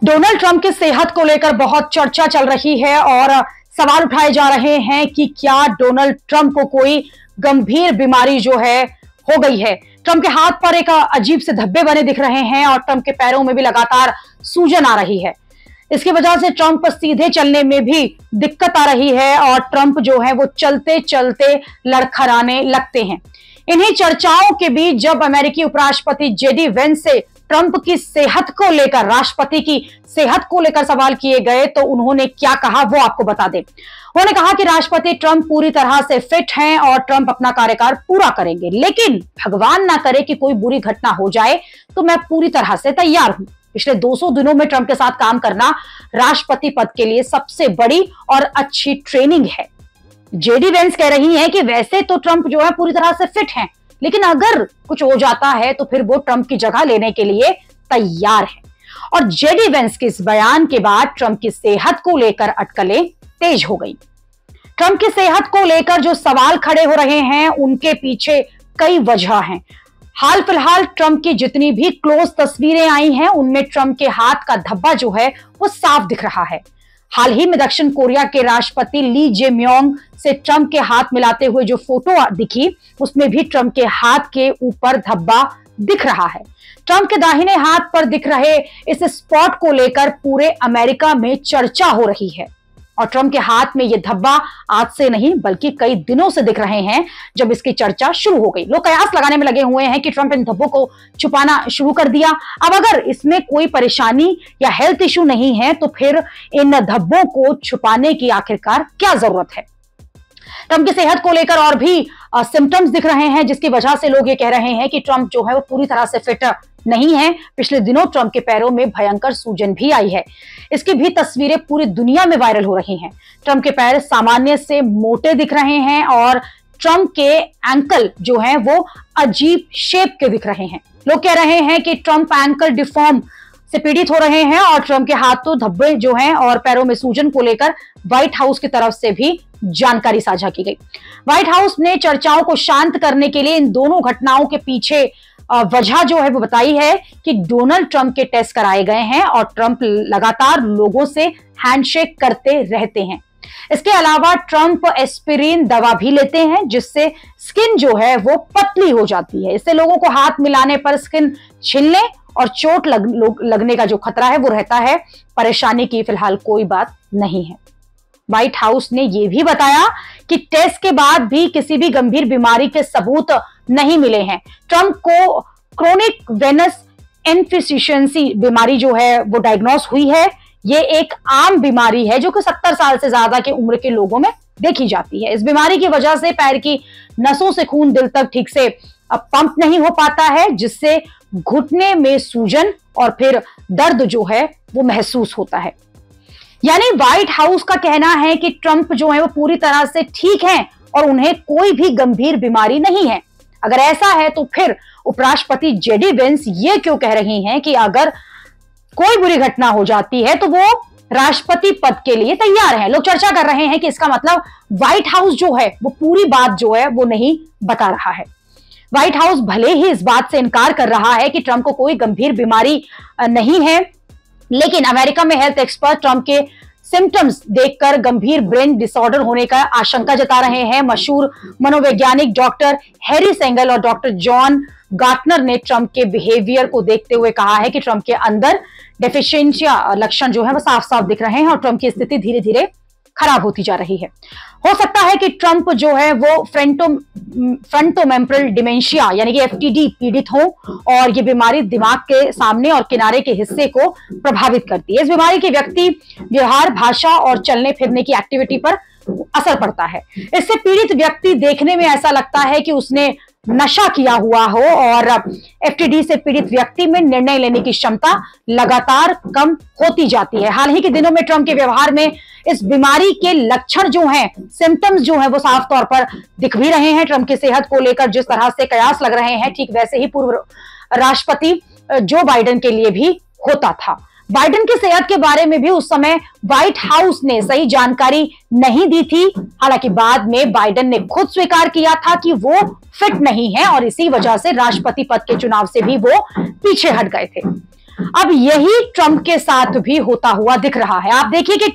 Donald Trump की सेहत को लेकर बहुत चर्चा चल रही है और सवाल उठाए जा रहे हैं कि क्या डोनाल्ड ट्रंप को कोई गंभीर बीमारी जो है हो गई है। ट्रंप के हाथ पर एक अजीब से धब्बे बने दिख रहे हैं और ट्रंप के पैरों में भी लगातार सूजन आ रही है। इसकी वजह से ट्रंप सीधे चलने में भी दिक्कत आ रही है और ट्रंप जो है वो चलते चलते लड़खड़ाने लगते हैं। इन्हीं चर्चाओं के बीच जब अमेरिकी उपराष्ट्रपति जेडी वेंस से ट्रंप की सेहत को लेकर, राष्ट्रपति की सेहत को लेकर सवाल किए गए तो उन्होंने क्या कहा वो आपको बता दें। उन्होंने कहा कि राष्ट्रपति ट्रंप पूरी तरह से फिट हैं और ट्रंप अपना कार्यकाल पूरा करेंगे, लेकिन भगवान ना करे कि कोई बुरी घटना हो जाए तो मैं पूरी तरह से तैयार हूं। पिछले 200 दिनों में ट्रंप के साथ काम करना राष्ट्रपति पद के लिए सबसे बड़ी और अच्छी ट्रेनिंग है। जेडी वेंस कह रही हैं कि वैसे तो ट्रंप जो है पूरी तरह से फिट हैं, लेकिन अगर कुछ हो जाता है तो फिर वो ट्रंप की जगह लेने के लिए तैयार है। और जेडी वेंस के इस बयान के बाद ट्रंप की सेहत को लेकर अटकलें तेज हो गई। ट्रंप की सेहत को लेकर जो सवाल खड़े हो रहे हैं उनके पीछे कई वजह हैं। हाल फिलहाल ट्रंप की जितनी भी क्लोज तस्वीरें आई हैं उनमें ट्रंप के हाथ का धब्बा जो है वो साफ दिख रहा है। हाल ही में दक्षिण कोरिया के राष्ट्रपति ली जे म्योंग से ट्रंप के हाथ मिलाते हुए जो फोटो दिखी उसमें भी ट्रंप के हाथ के ऊपर धब्बा दिख रहा है। ट्रंप के दाहिने हाथ पर दिख रहे इस स्पॉट को लेकर पूरे अमेरिका में चर्चा हो रही है और ट्रंप के हाथ में यह धब्बा आज से नहीं बल्कि कई दिनों से दिख रहे हैं जब इसकी चर्चा शुरू हो गई। लोग कयास लगाने में लगे हुए हैं कि ट्रंप इन धब्बों को छुपाना शुरू कर दिया। अब अगर इसमें कोई परेशानी या हेल्थ इश्यू नहीं है तो फिर इन धब्बों को छुपाने की आखिरकार क्या जरूरत है। ट्रंप की सेहत को लेकर और भी सिम्टम्स दिख रहे हैं जिसकी वजह से लोग ये कह रहे हैं कि ट्रंप जो है वो पूरी तरह से फिट नहीं है। पिछले दिनों ट्रंप के पैरों में भयंकर सूजन भी आई है। इसकी भी तस्वीरें पूरी दुनिया में वायरल हो रही हैं। ट्रंप के पैर सामान्य से मोटे दिख रहे हैं और ट्रंप के एंकल जो हैं वो अजीब शेप के दिख रहे हैं। लोग कह रहे हैं कि ट्रंप एंकल डिफॉर्म से पीड़ित हो रहे हैं और ट्रंप के हाथों धब्बे जो हैं और पैरों में सूजन को लेकर व्हाइट हाउस की तरफ से भी जानकारी साझा की गई। व्हाइट हाउस ने चर्चाओं को शांत करने के लिए इन दोनों घटनाओं के पीछे वजह जो है वो बताई है कि डोनाल्ड ट्रंप के टेस्ट कराए गए हैं और ट्रंप लगातार लोगों से हैंडशेक करते रहते हैं। इसके अलावा ट्रंप एस्पिरिन दवा भी लेते हैं जिससे स्किन जो है वो पतली हो जाती है। इससे लोगों को हाथ मिलाने पर स्किन छिलने और चोट लगने का जो खतरा है वो रहता है। परेशानी की फिलहाल कोई बात नहीं है। व्हाइट हाउस ने यह भी बताया कि टेस्ट के बाद भी किसी भी गंभीर बीमारी के सबूत नहीं मिले हैं। ट्रंप को क्रोनिक वेनस इनफिशियंसी बीमारी जो है वो डायग्नोस हुई है। ये एक आम बीमारी है जो कि 70 साल से ज्यादा की उम्र के लोगों में देखी जाती है। इस बीमारी की वजह से पैर की नसों से खून दिल तक ठीक से पंप नहीं हो पाता है, जिससे घुटने में सूजन और फिर दर्द जो है वो महसूस होता है। यानी व्हाइट हाउस का कहना है कि ट्रंप जो है वो पूरी तरह से ठीक हैं और उन्हें कोई भी गंभीर बीमारी नहीं है। अगर ऐसा है तो फिर उपराष्ट्रपति जेडी वेंस ये क्यों कह रही हैं कि अगर कोई बुरी घटना हो जाती है तो वो राष्ट्रपति पद के लिए तैयार हैं। लोग चर्चा कर रहे हैं कि इसका मतलब व्हाइट हाउस जो है वो पूरी बात जो है वो नहीं बता रहा है। व्हाइट हाउस भले ही इस बात से इनकार कर रहा है कि ट्रंप को कोई गंभीर बीमारी नहीं है, लेकिन अमेरिका में हेल्थ एक्सपर्ट ट्रंप के सिम्टम्स देखकर गंभीर ब्रेन डिसऑर्डर होने का आशंका जता रहे हैं। मशहूर मनोवैज्ञानिक डॉक्टर हैरी सेंगल और डॉक्टर जॉन गार्टनर ने ट्रंप के बिहेवियर को देखते हुए कहा है कि ट्रंप के अंदर डेफिशिएंशिया लक्षण जो है वो साफ साफ दिख रहे हैं और ट्रंप की स्थिति धीरे धीरे खराब होती जा रही है। हो सकता है कि ट्रंप जो है वो फ्रंटोमेम्परल डिमेंशिया यानी कि एफटीडी पीड़ित हो और ये बीमारी दिमाग के सामने और किनारे के हिस्से को प्रभावित करती है। इस बीमारी के व्यक्ति व्यवहार, भाषा और चलने फिरने की एक्टिविटी पर असर पड़ता है। इससे पीड़ित व्यक्ति देखने में ऐसा लगता है कि उसने नशा किया हुआ हो और एफटीडी से पीड़ित व्यक्ति में निर्णय लेने की क्षमता लगातार कम होती जाती है। हाल ही के दिनों में ट्रंप के व्यवहार में इस बीमारी के लक्षण जो हैं, सिम्टम्स जो हैं वो साफ तौर पर दिख भी रहे हैं। ट्रंप की सेहत को लेकर जिस तरह से कयास लग रहे हैं ठीक वैसे ही पूर्व राष्ट्रपति जो बाइडेन के लिए भी होता था। बाइडेन की सेहत के बारे में भी उस समय व्हाइट हाउस ने सही जानकारी नहीं दी थी। हालांकि बाद में बाइडेन ने खुद स्वीकार किया था कि वो फिट नहीं है और इसी वजह से राष्ट्रपति पद के चुनाव से भी वो पीछे हट गए थे। अब यही ट्रंप के साथ भी होता हुआ दिख रहा है। आप देखिए कि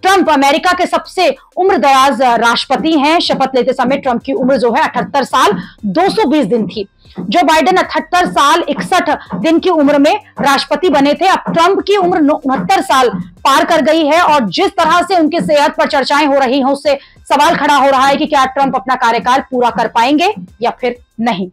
ट्रंप अमेरिका के सबसे उम्रदराज राष्ट्रपति हैं। शपथ लेते समय ट्रंप की उम्र जो है 78 साल 220 दिन थी। जो बाइडेन 78 साल 61 दिन की उम्र में राष्ट्रपति बने थे। अब ट्रंप की उम्र 69 साल पार कर गई है और जिस तरह से उनकी सेहत पर चर्चाएं हो रही हैं, उससे सवाल खड़ा हो रहा है कि क्या ट्रंप अपना कार्यकाल पूरा कर पाएंगे या फिर नहीं।